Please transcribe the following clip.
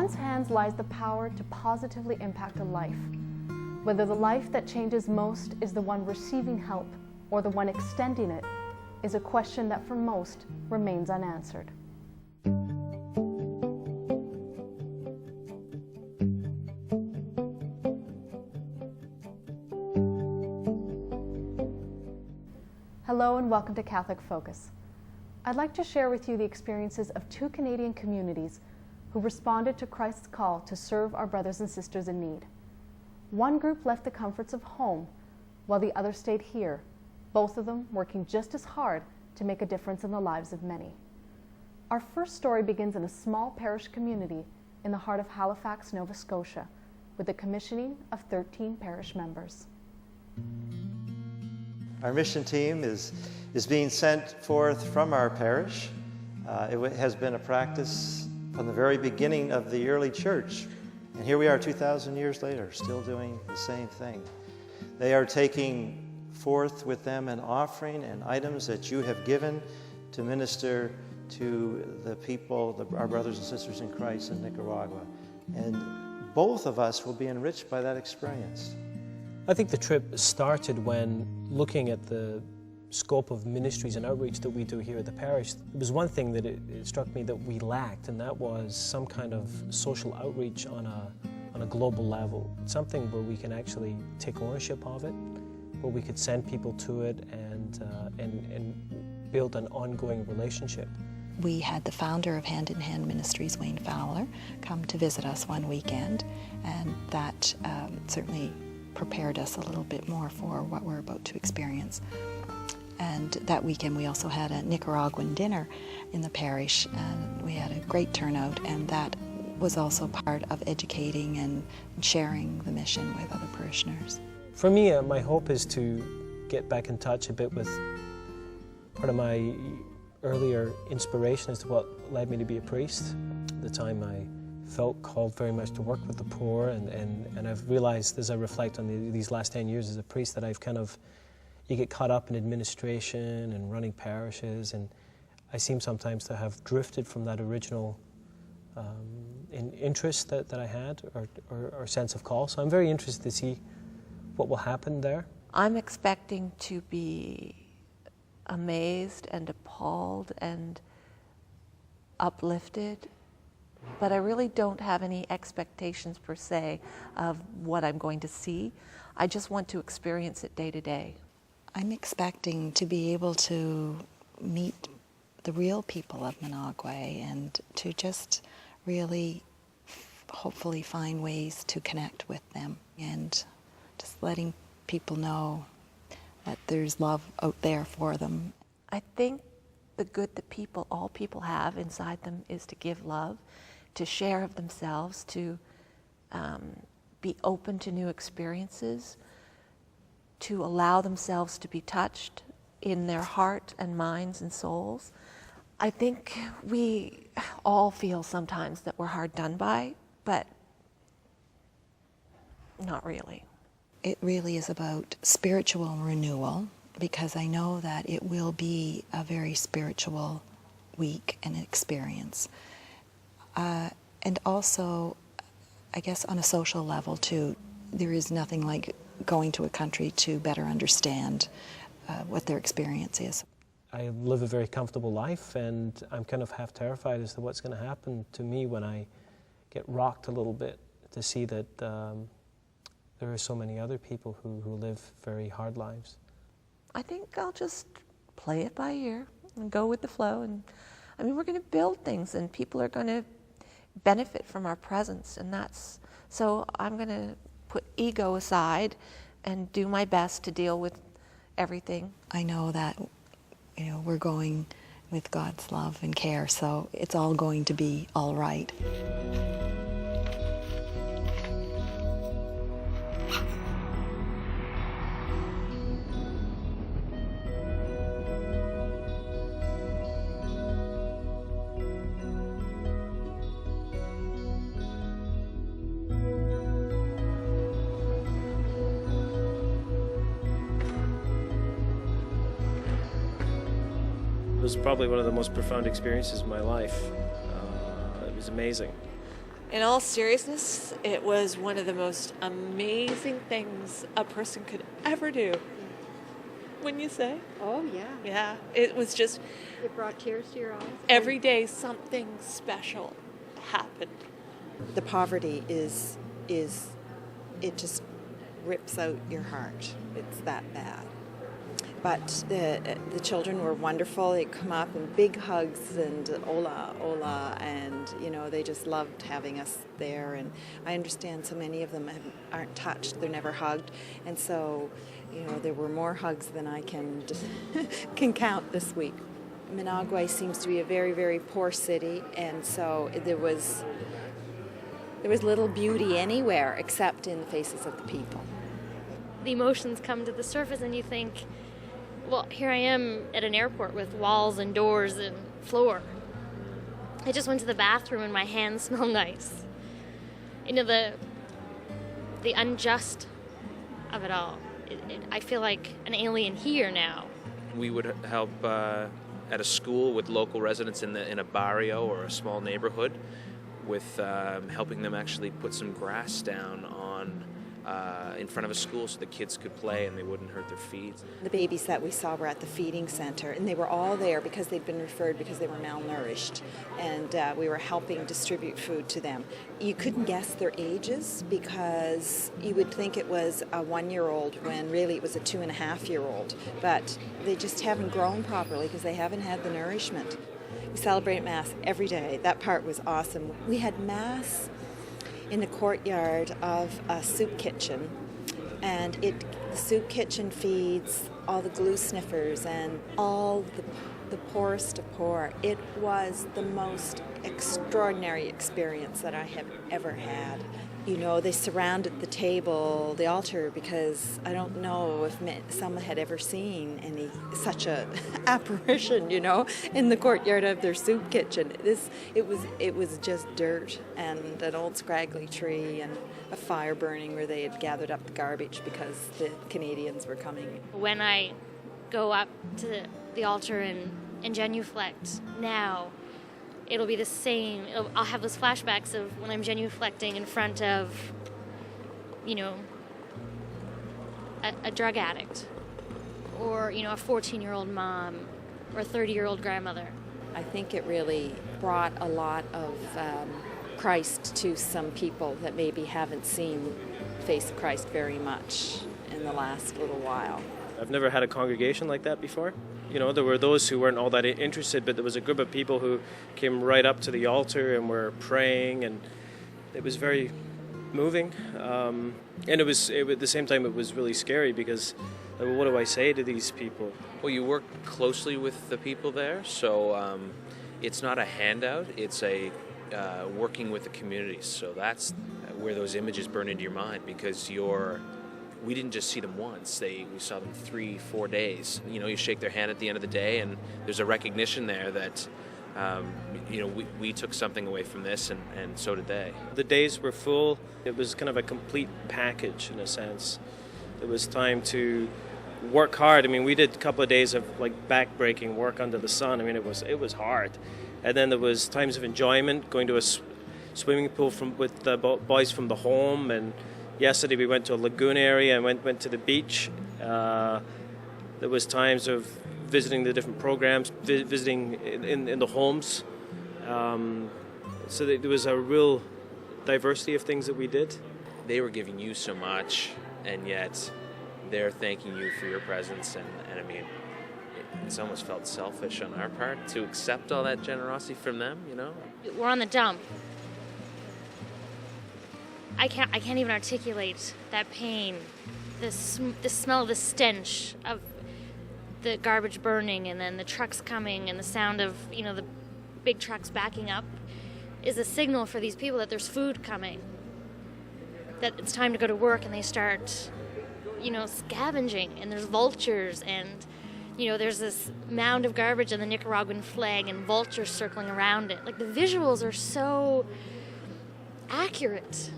one's hands lies the power to positively impact a life. Whether the life that changes most is the one receiving help or the one extending it is a question that for most remains unanswered. Hello and welcome to Catholic Focus. I'd like to share with you the experiences of two Canadian communities who responded to Christ's call to serve our brothers and sisters in need. One group left the comforts of home, while the other stayed here, both of them working just as hard to make a difference in the lives of many. Our first story begins in a small parish community in the heart of Halifax, Nova Scotia, with the commissioning of 13 parish members. Our mission team is being sent forth from our parish. It has been a practice from the very beginning of the early church. And here we are 2,000 years later, still doing the same thing. They are taking forth with them an offering and items that you have given to minister to the people, our brothers and sisters in Christ in Nicaragua. And both of us will be enriched by that experience. I think the trip started when looking at the scope of ministries and outreach that we do here at the parish. There was one thing that it struck me that we lacked, and that was some kind of social outreach on a global level. Something where we can actually take ownership of it, where we could send people to it and build an ongoing relationship. We had the founder of Hand in Hand Ministries, Wayne Fowler, come to visit us one weekend, and that certainly prepared us a little bit more for what we're about to experience. And that weekend we also had a Nicaraguan dinner in the parish, and we had a great turnout, and that was also part of educating and sharing the mission with other parishioners. For me, my hope is to get back in touch a bit with part of my earlier inspiration as to what led me to be a priest. At the time I felt called very much to work with the poor, and I've realized as I reflect on these last 10 years as a priest that you get caught up in administration and running parishes, and I seem sometimes to have drifted from that original interest that I had or sense of call. So I'm very interested to see what will happen there. I'm expecting to be amazed and appalled and uplifted, but I really don't have any expectations per se of what I'm going to see. I just want to experience it day to day. I'm expecting to be able to meet the real people of Managua and to just really hopefully find ways to connect with them, and just letting people know that there's love out there for them. I think the good that all people have inside them is to give love, to share of themselves, to be open to new experiences, to allow themselves to be touched in their heart and minds and souls. I think we all feel sometimes that we're hard done by, but not really. It really is about spiritual renewal, because I know that it will be a very spiritual week and experience. And also, I guess on a social level too, there is nothing like going to a country to better understand what their experience is. I live a very comfortable life, and I'm kind of half terrified as to what's going to happen to me when I get rocked a little bit, to see that there are so many other people who live very hard lives. I think I'll just play it by ear and go with the flow. And I mean, we're going to build things, and people are going to benefit from our presence, and so I'm going to put ego aside and do my best to deal with everything. I know that we're going with God's love and care, so it's all going to be all right. It was probably one of the most profound experiences of my life. It was amazing. In all seriousness, it was one of the most amazing things a person could ever do. Wouldn't you say? Oh, yeah. Yeah, it was just It brought tears to your eyes. every day something special happened. The poverty is it just rips out your heart. It's that bad. But the children were wonderful. They come up and big hugs and hola, hola, and they just loved having us there. And I understand so many of them aren't touched; they're never hugged, and so there were more hugs than I can can count this week. Managua seems to be a very, very poor city, and so there was little beauty anywhere except in the faces of the people. The emotions come to the surface and you think, well, here I am at an airport with walls and doors and floor. I just went to the bathroom and my hands smell nice. The unjust of it all. I feel like an alien here now. We would help at a school with local residents in a barrio or a small neighborhood with helping them actually put some grass down on in front of a school so the kids could play and they wouldn't hurt their feet. The babies that we saw were at the feeding center, and they were all there because they'd been referred because they were malnourished, and we were helping distribute food to them. You couldn't guess their ages because you would think it was a 1-year-old when really it was a 2.5-year-old, but they just haven't grown properly because they haven't had the nourishment. We celebrate Mass every day. That part was awesome. We had Mass in the courtyard of a soup kitchen, and the soup kitchen feeds all the glue sniffers and all the poorest of poor. It was the most extraordinary experience that I have ever had. They surrounded the table, the altar, because I don't know if someone had ever seen such a apparition, in the courtyard of their soup kitchen. It was just dirt and an old scraggly tree and a fire burning where they had gathered up the garbage because the Canadians were coming. When I go up to the altar and genuflect now, it'll be the same. I'll have those flashbacks of when I'm genuflecting in front of, a drug addict, or, a 14-year-old mom, or a 30-year-old grandmother. I think it really brought a lot of Christ to some people that maybe haven't seen the face of Christ very much in the last little while. I've never had a congregation like that before. There were those who weren't all that interested, but there was a group of people who came right up to the altar and were praying, and it was very moving. And at the same time, it was really scary because, what do I say to these people? Well, you work closely with the people there, so it's not a handout, it's a working with the communities. So that's where those images burn into your mind, because we didn't just see them once. We saw them 3-4 days. You shake their hand at the end of the day, and there's a recognition there that, we took something away from this, and so did they. The days were full. It was kind of a complete package in a sense. It was time to work hard. We did a couple of days of back-breaking work under the sun. It was hard. And then there was times of enjoyment, going to a swimming pool with the boys from the home, and yesterday we went to a lagoon area and went to the beach. There was times of visiting the different programs, visiting in the homes. So there was a real diversity of things that we did. They were giving you so much, and yet they're thanking you for your presence. And it's almost felt selfish on our part to accept all that generosity from them, We're on the dump. I can't even articulate that pain, the smell of the stench of the garbage burning, and then the trucks coming, and the sound of the big trucks backing up is a signal for these people that there's food coming, that it's time to go to work, and they start scavenging, and there's vultures, and there's this mound of garbage and the Nicaraguan flag and vultures circling around it. The visuals are so accurate.